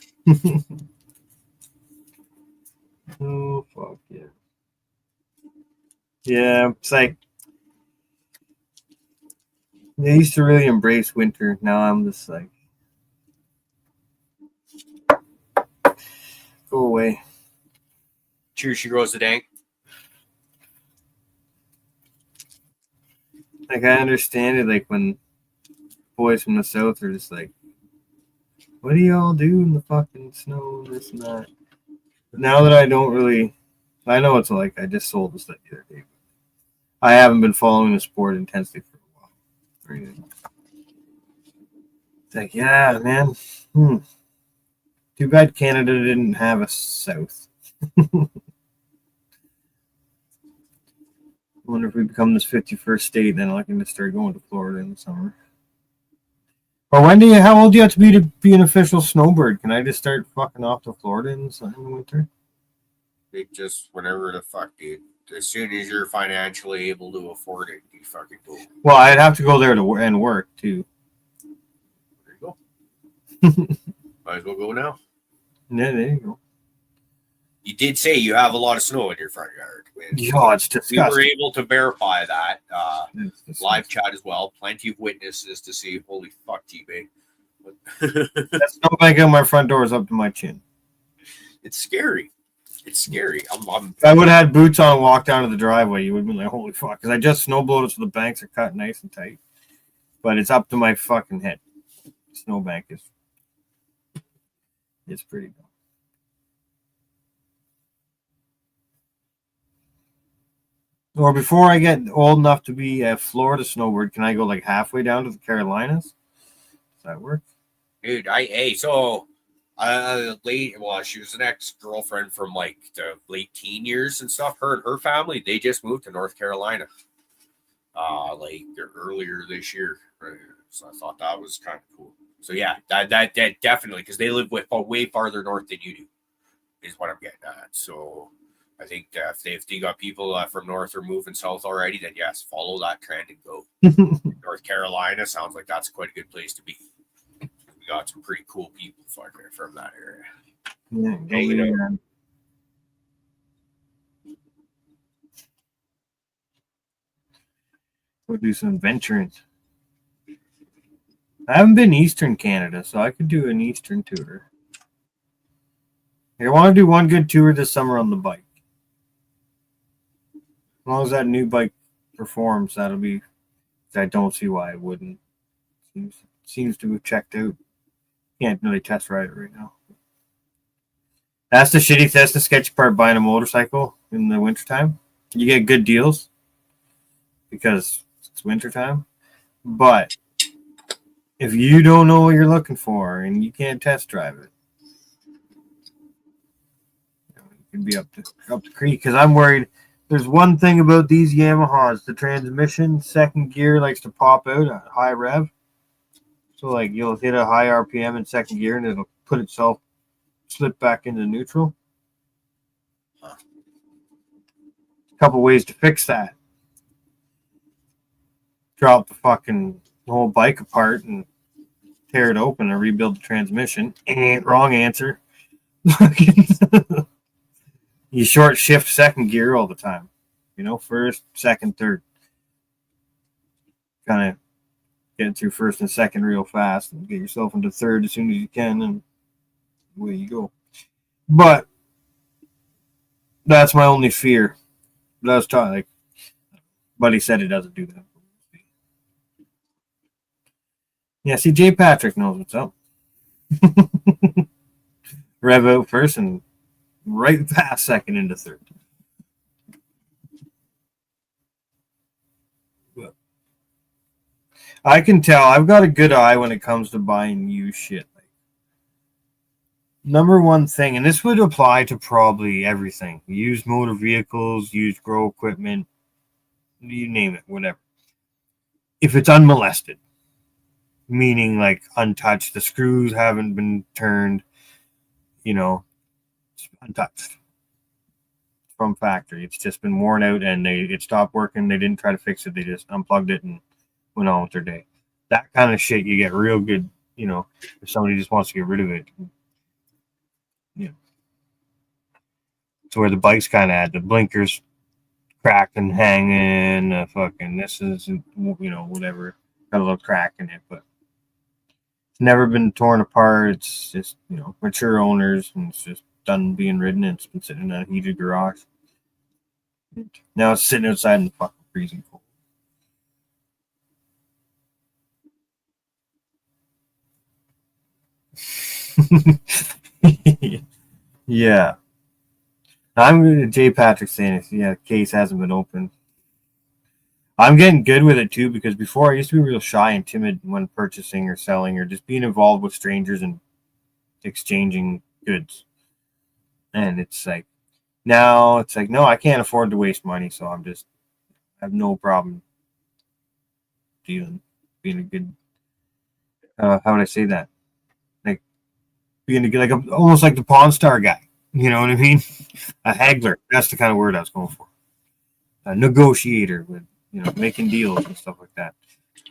Oh fuck yeah! Yeah, it's like I used to really embrace winter. Now I'm just like, go away. Cheers, she grows the dank. Like I understand it. Like when boys from the south are just like, what do y'all do in the fucking snow, this and that. But now that I don't really, I know it's like I just sold this the other day. I haven't been following the sport intensely for a while. It's like, yeah, man. Too bad Canada didn't have a south. I wonder if we become this 51st state, then I can just start going to Florida in the summer. Or how old do you have to be an official snowbird? Can I just start fucking off to Florida in the winter? Just whenever the fuck, dude. As soon as you're financially able to afford it, you fucking go. Well, I'd have to go there and work too. There you go. Might as well go now. Yeah, there you go. You did say you have a lot of snow in your front yard. Yeah, it's disgusting. We were able to verify that. Live chat as well. Plenty of witnesses to see. Holy fuck, T-Bay. That snowbank on my front door is up to my chin. It's scary. It's scary. If I would have had boots on and walked down to the driveway, you would have been like, holy fuck. Because I just snowblowed it so the banks are cut nice and tight. But it's up to my fucking head. Snowbank it's pretty good. Or before I get old enough to be a Florida snowbird, can I go like halfway down to the Carolinas? Does that work? Dude, she was an ex-girlfriend from like the late teen years and stuff. Her and her family, they just moved to North Carolina like earlier this year. So I thought that was kind of cool. So yeah, that definitely, because they live way farther north than you do, is what I'm getting at. So I think if they got people from north or moving south already, then yes, follow that trend and go. North Carolina sounds like that's quite a good place to be. We got some pretty cool people from that area. Yeah, we'll do some venturing. I haven't been Eastern Canada, so I could do an Eastern tour. I want to do one good tour this summer on the bike. As long as that new bike performs, that'll be. I don't see why it wouldn't. Seems to have checked out. Can't really test ride it right now. That's the shitty test, the sketchy part buying a motorcycle in the wintertime. You get good deals because it's wintertime. But if you don't know what you're looking for and you can't test drive it, you can be up the creek. Because I'm worried. There's one thing about these Yamahas: the transmission, second gear likes to pop out at high rev. So like you'll hit a high RPM in second gear and it'll put itself slip back into neutral. A couple ways to fix that. Drop the fucking whole bike apart and tear it open and rebuild the transmission. Wrong answer. You short shift second gear all the time. First, second, third. Kind of get through first and second real fast and get yourself into third as soon as you can, and away you go. But that's my only fear. But I was talking, like, Buddy said it doesn't do that. Yeah, see, J. Patrick knows what's up. Rev out first and right past second into third. But I can tell I've got a good eye when it comes to buying used shit. Number one thing, and this would apply to probably everything: used motor vehicles, used grow equipment, you name it, whatever. If it's unmolested, meaning like untouched, the screws haven't been turned, it's untouched from factory. It's just been worn out and it stopped working. They didn't try to fix it. They just unplugged it and went on with their day. That kind of shit you get real good, if somebody just wants to get rid of it. To where the bike's kind of had the blinkers cracked and hanging, fucking this is, whatever, got a little crack in it, but it's never been torn apart. It's just, mature owners, and it's just done being ridden, and it's been sitting in a heated garage. Now it's sitting outside in the fucking freezing cold. Yeah. I'm going to J. Patrick saying, the case hasn't been opened. I'm getting good with it too, because before I used to be real shy and timid when purchasing or selling or just being involved with strangers and exchanging goods. And it's like, now it's like, no, I can't afford to waste money. So I have no problem being a good, how would I say that? Like being a good, like almost like the Pawn Star guy. You know what I mean? A haggler. That's the kind of word I was going for. A negotiator with, making deals and stuff like that.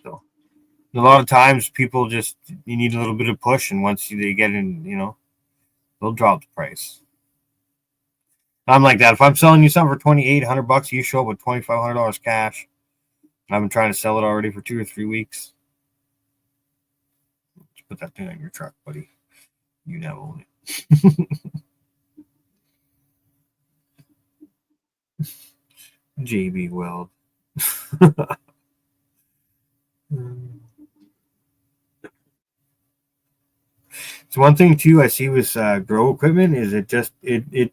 So a lot of times people you need a little bit of push, and once they get in, they'll drop the price. I'm like that. If I'm selling you something for $2,800, you show up with $2,500 cash. I've been trying to sell it already for 2 or 3 weeks. Just put that thing on your truck, buddy. You now own it. JB Weld. So one thing too I see with grow equipment is it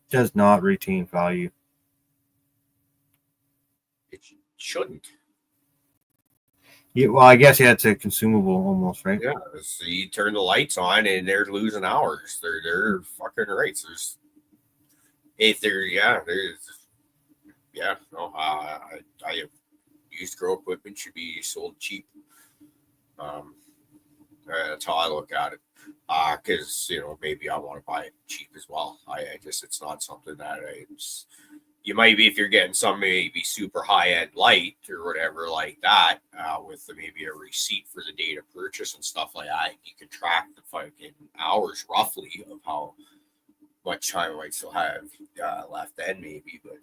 does not retain value. It shouldn't. Yeah, well, I guess it's a consumable almost, right? Yeah, so you turn the lights on and they're losing hours. They're fucking right. I have used grow equipment should be sold cheap. That's how I look at it. Because maybe I want to buy it cheap as well. It's not something that you might be, if you're getting some maybe super high end light or whatever like that, with maybe a receipt for the date of purchase and stuff like that, you can track the fucking hours roughly of how much time I might still have left then maybe, but.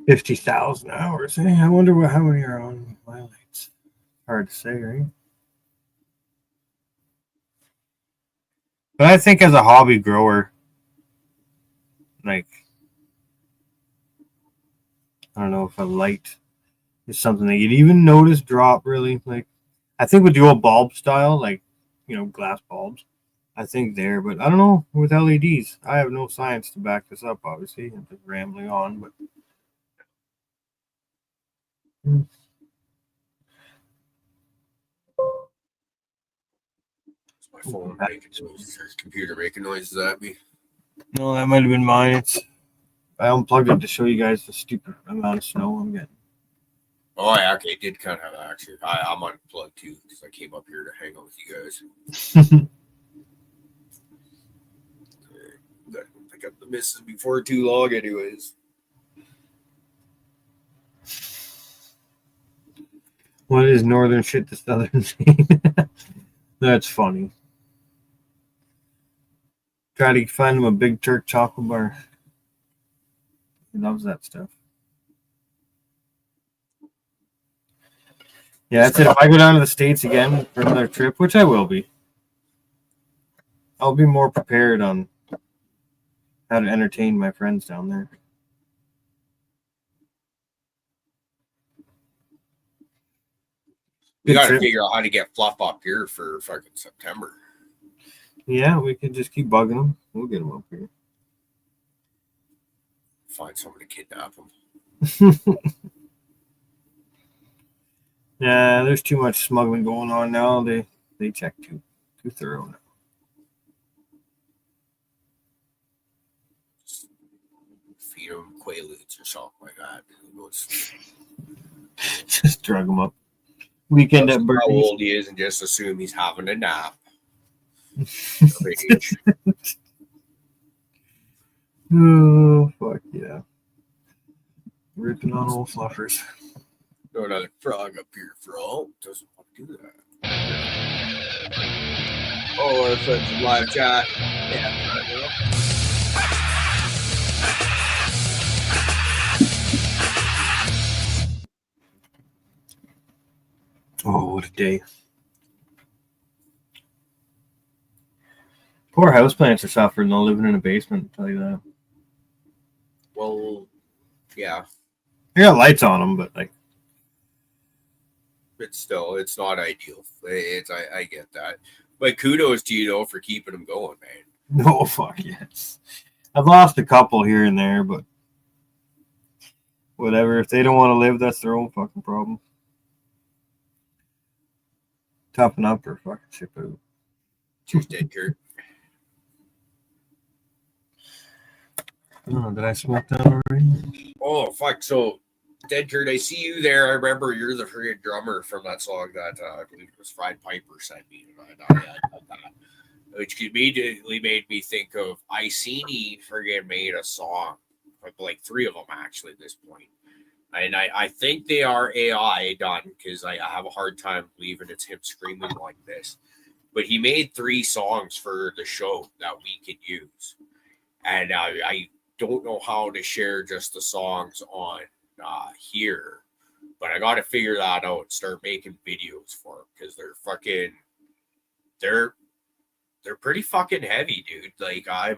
$50,000 hours. Hey, I wonder how many are on my lights. Hard to say, right? But I think as a hobby grower, like, I don't know if a light is something that you'd even notice drop really. Like, I think with the old bulb style, like, glass bulbs, I think there, but I don't know with LEDs. I have no science to back this up, obviously. I'm just rambling on, but It's my phone making noises. There's computer making noises at me. no, that might have been mine. I unplugged it to show you guys the stupid amount of snow I'm getting. Oh, yeah, okay, it did kind of have action. I'm unplugged too because I came up here to hang out with you guys. Gotta go pick up the missus before too long, anyways. What is northern shit to southern shit? That's funny. Try to find him a Big Turk chocolate bar. He loves that stuff. Yeah, that's it. If I go down to the States again for another trip, which I will be, I'll be more prepared on how to entertain my friends down there. We Good got to trip. figure out how to get Fluff up here for fucking September. Yeah, we could just keep bugging them. We'll get them up here. Find someone to kidnap him. Yeah, there's too much smuggling going on now. They check too thorough now. Feed him Quaaludes or something like that. Just drug them up. Weekend at How Bernie's. old he is and just assume he's having a nap. Oh, fuck yeah. Ripping on old fluffers. Got another frog up here, bro. Doesn't want to do that. Oh, our friends in live chat. Yeah. Oh, what a day. Poor houseplants are suffering though, living in a basement, I'll tell you that. Well, yeah. They got lights on them, but like, It's not ideal. I get that. But kudos to you though for keeping them going, man. no, fuck yes. I've lost a couple here and there, but whatever. If they don't want to live, that's their own fucking problem. Toughen up or fucking ship out. Cheers, Dead Kurt. Oh, did I smoke that already? Oh, fuck. So, Dead Kurt, I see you there. I remember you're the friggin' drummer from that song that I believe it was Fried Piper sent me. Which immediately made me think of Iceni friggin' made a song. Like 3 of them, actually, at this point. And I think they are AI done because I have a hard time believing it's him screaming like this. But he made 3 songs for the show that we could use. And I don't know how to share just the songs on here, but I got to figure that out and start making videos for them because they're pretty fucking heavy, dude. Like I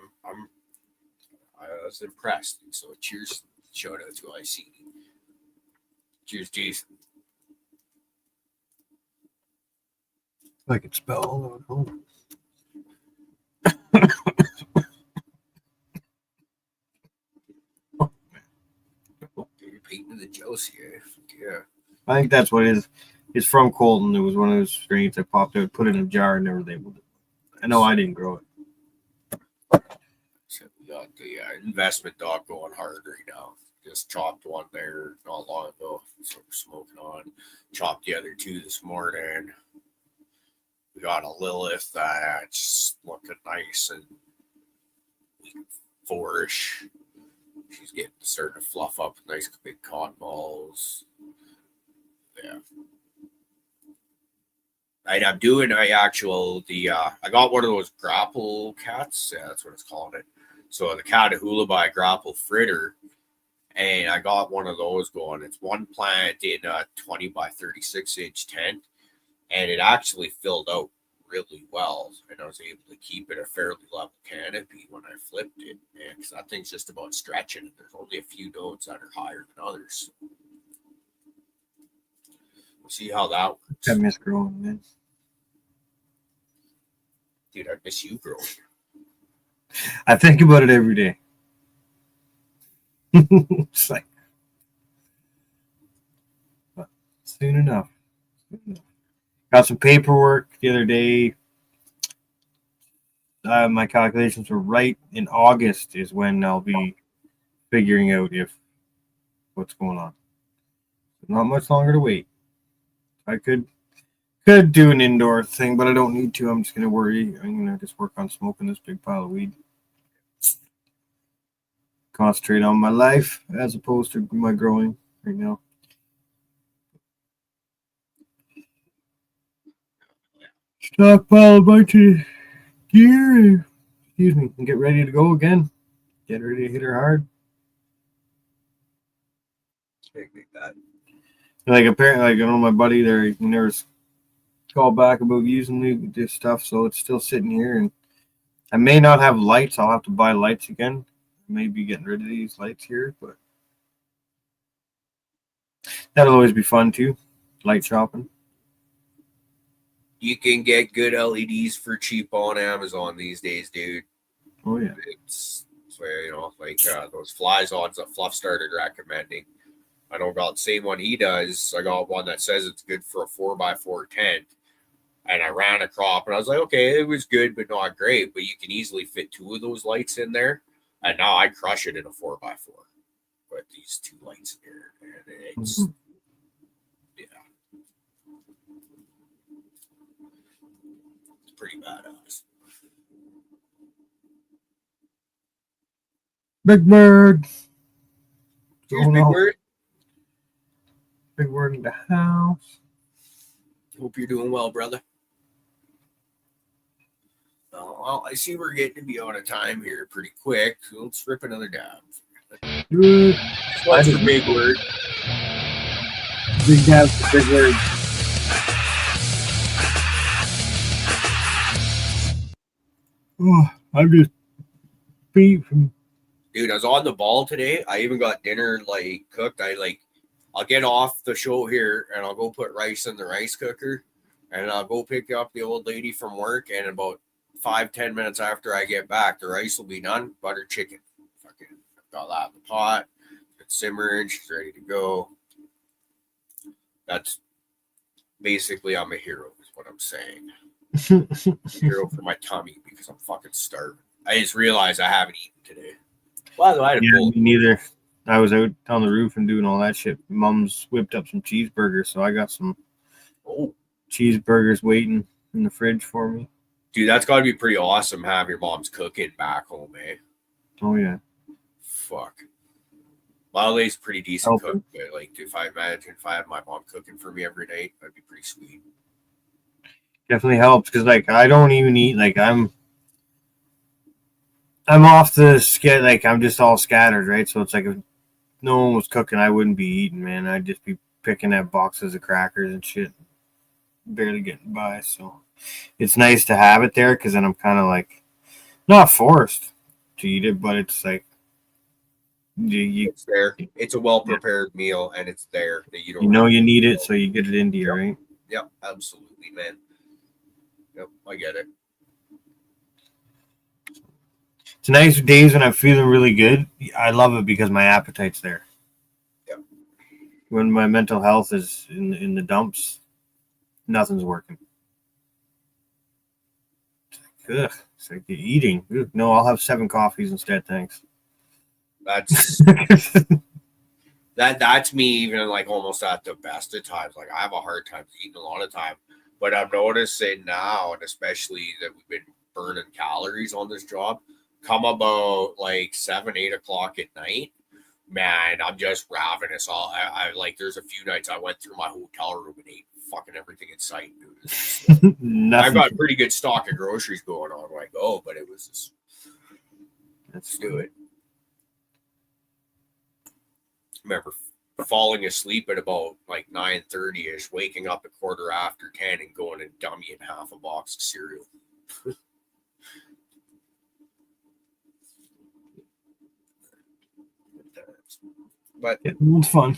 was impressed. And so cheers, shout out to IC. Cheers, Jason. I could spell all of it. You're painting the jealousy. Yeah. I think that's what it is. It's from Colton. It was one of those strains that popped out, put it in a jar, and never labeled it. I know I didn't grow it. So we got the investment dog going hard right now. Just chopped one there not long ago. So we're smoking on. Chopped the other 2 this morning. We got a Lilith that's looking nice and 4-ish. She's starting to fluff up nice big cotton balls. Yeah. I'm doing I got one of those grapple cats. Yeah, that's what it's called. So the Catahoula by Grapple Fritter. And I got one of those going. It's one plant in a 20 by 36 inch tent. And it actually filled out really well, and I was able to keep it a fairly level canopy when I flipped it. And because that thing's just about stretching, and there's only a few nodes that are higher than others. We'll see how that works. I miss growing, man. Dude, I miss you growing. I think about it every day. It's like, soon enough. Got some paperwork the other day. My calculations were right. In August is when I'll be figuring out what's going on. Not much longer to wait. I could do an indoor thing, but I don't need to. I'm just gonna worry. I'm gonna just work on smoking this big pile of weed. Concentrate on my life as opposed to my growing right now. Stockpile a bunch of gear. Excuse me, and get ready to go again. Get ready to hit her hard. Like that. Like apparently, like I know my buddy there, he never called back about using this stuff, so it's still sitting here. And I may not have lights. I'll have to buy lights again. Maybe getting rid of these lights here, but that'll always be fun too. Light shopping. You can get good LEDs for cheap on Amazon these days, dude. Oh yeah. It's you know, like those flies odds that Fluff started recommending. I don't got the same one he does. I got one that says it's good for a 4x4 tent. And I ran a crop and I was like, okay, it was good, but not great. But you can easily fit 2 of those lights in there. And now I crush it in a 4x4 with these 2 lights in here. And it's, yeah. It's pretty badass. Big Bird. Here's Big Bird. Big Bird in the house. Hope you're doing well, brother. Well, I see we're getting to be out of time here pretty quick. So let's rip another dab. Good. What's your big word? Big dab for Big Bird. Oh, I'm just beat from. Dude, I was on the ball today. I even got dinner like cooked. I'll get off the show here and I'll go put rice in the rice cooker and I'll go pick up the old lady from work. And about 5-10 minutes after I get back, the rice will be done. Butter chicken. Fucking got that in the pot. It's simmering. She's ready to go. That's basically I'm a hero, is what I'm saying. I'm a hero for my tummy because I'm fucking starving. I just realized I haven't eaten today. Well, I had a bowl. Me neither. I was out on the roof and doing all that shit. Mom's whipped up some cheeseburgers, so I got some cheeseburgers waiting in the fridge for me. Dude, that's got to be pretty awesome having your mom's cooking back home, eh? Oh, yeah. Fuck. Lily's pretty decent cook. But like, if I had my mom cooking for me every night, that'd be pretty sweet. Definitely helps because, like, I don't even eat. Like, I'm off the skid. Like, I'm just all scattered, right? So it's like if no one was cooking, I wouldn't be eating, man. I'd just be picking at boxes of crackers and shit, barely getting by. So it's nice to have it there because then I'm kind of like not forced to eat it, but it's like it's there. It's a well prepared meal, and it's there that you don't. You know you need it, so you get it into you, right? Yep, absolutely, man. Yep, I get it. It's nice days when I'm feeling really good. I love it because my appetite's there. Yep. When my mental health is in the dumps, nothing's working. Ugh, it's like you're eating. Ugh, no, I'll have 7 coffees instead, thanks. That's that's me even like almost at the best of times. Like I have a hard time eating a lot of time. But I'm noticing now, and especially that we've been burning calories on this job, come about like 7-8 o'clock at night, man, I'm just ravenous. I like there's a few nights I went through my hotel room and ate fucking everything in sight, dude. I've got a pretty good stock of groceries going on when I go, but it was just let's do it. Remember falling asleep at about like 9:30ish, waking up at 10:15 and going and dummying half a box of cereal. But It was fun.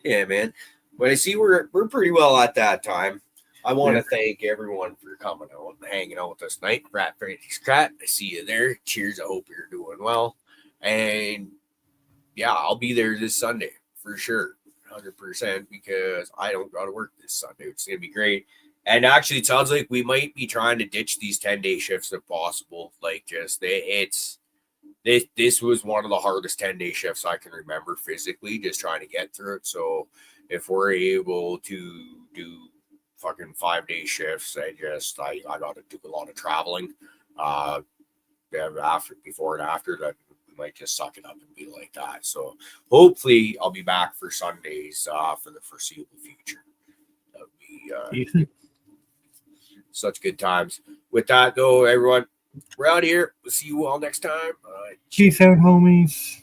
yeah, man. But I see we're pretty well at that time. I want to thank everyone for coming out and hanging out with us tonight. Rat Freddy's Crat, I see you there. Cheers. I hope you're doing well. And yeah, I'll be there this Sunday for sure. 100% because I don't got to work this Sunday. It's going to be great. And actually, it sounds like we might be trying to ditch these 10-day shifts if possible. Like, just this was one of the hardest 10-day shifts I can remember physically, just trying to get through it. So if we're able to do fucking 5-day shifts, I got to do a lot of traveling. Before and after that, we might just suck it up and be like that. So hopefully I'll be back for Sundays for the foreseeable future. That would be such good times. With that though, everyone, we're out here. We'll see you all next time. Peace out, homies.